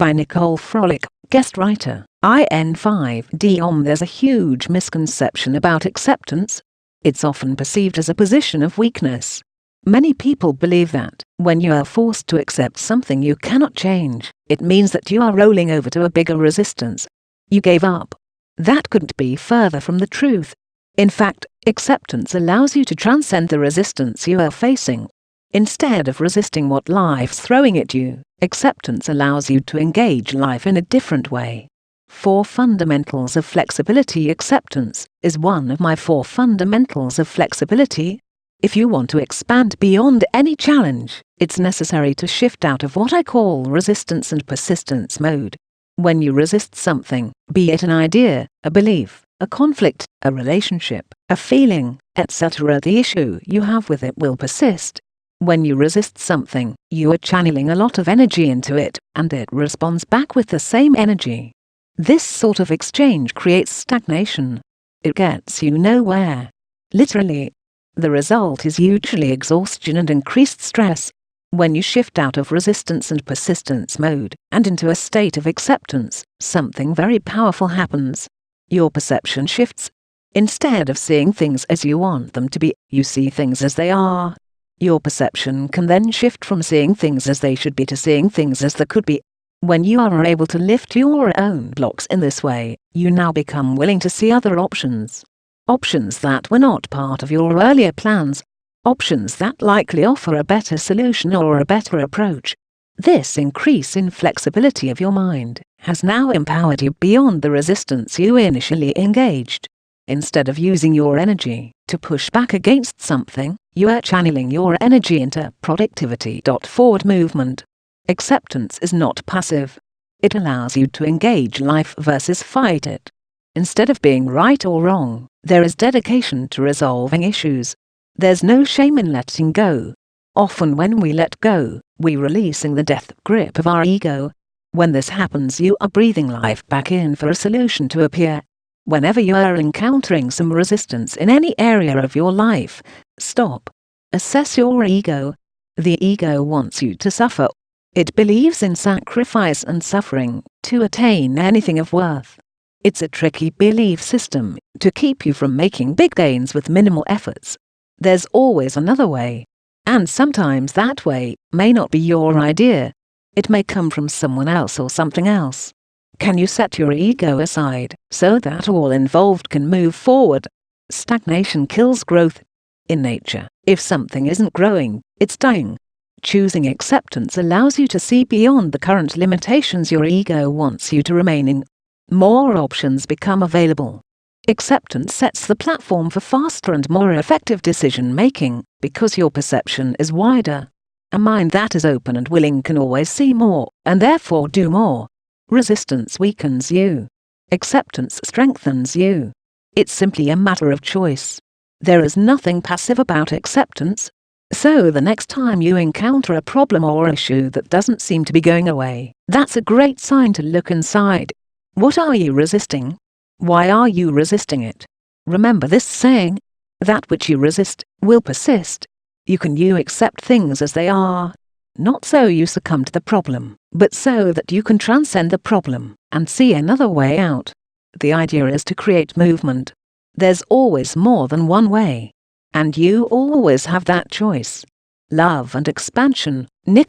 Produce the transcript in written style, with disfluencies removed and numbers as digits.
by Nicole Frolick, guest writer, IN5D. There's a huge misconception about acceptance. It's often perceived as a position of weakness. Many people believe that, when you are forced to accept something you cannot change, it means that you are rolling over to a bigger resistance. You gave up. That couldn't be further from the truth. In fact, acceptance allows you to transcend the resistance you are facing. Instead of resisting what life's throwing at you, acceptance allows you to engage life in a different way. 4 fundamentals of flexibility. Acceptance is one of my 4 fundamentals of flexibility. If you want to expand beyond any challenge, it's necessary to shift out of what I call resistance and persistence mode. When you resist something, be it an idea, a belief, a conflict, a relationship, a feeling, etc., the issue you have with it will persist. When you resist something, you are channeling a lot of energy into it, and it responds back with the same energy. This sort of exchange creates stagnation. It gets you nowhere. Literally. The result is usually exhaustion and increased stress. When you shift out of resistance and persistence mode, and into a state of acceptance, something very powerful happens. Your perception shifts. Instead of seeing things as you want them to be, you see things as they are. Your perception can then shift from seeing things as they should be to seeing things as they could be. When you are able to lift your own blocks in this way, you now become willing to see other options. Options that were not part of your earlier plans. Options that likely offer a better solution or a better approach. This increase in flexibility of your mind has now empowered you beyond the resistance you initially engaged. Instead of using your energy to push back against something, you are channeling your energy into productivity. Forward movement. Acceptance is not passive. It allows you to engage life versus fight it. Instead of being right or wrong, there is dedication to resolving issues. There's no shame in letting go. Often when we let go, we're releasing the death grip of our ego. When this happens, you are breathing life back in for a solution to appear. Whenever you are encountering some resistance in any area of your life, stop. Assess your ego. The ego wants you to suffer. It believes in sacrifice and suffering to attain anything of worth. It's a tricky belief system to keep you from making big gains with minimal efforts. There's always another way. And sometimes that way may not be your idea. It may come from someone else or something else. Can you set your ego aside so that all involved can move forward? Stagnation kills growth. In nature, if something isn't growing, it's dying. Choosing acceptance allows you to see beyond the current limitations your ego wants you to remain in. More options become available. Acceptance sets the platform for faster and more effective decision-making, because your perception is wider. A mind that is open and willing can always see more, and therefore do more. Resistance weakens you. Acceptance strengthens you. It's simply a matter of choice. There is nothing passive about acceptance. So the next time you encounter a problem or issue that doesn't seem to be going away, that's a great sign to look inside. What are you resisting? Why are you resisting it? Remember this saying: that which you resist will persist. You accept things as they are. Not so you succumb to the problem, but so that you can transcend the problem and see another way out. The idea is to create movement. There's always more than one way. And you always have that choice. Love and expansion, Nick.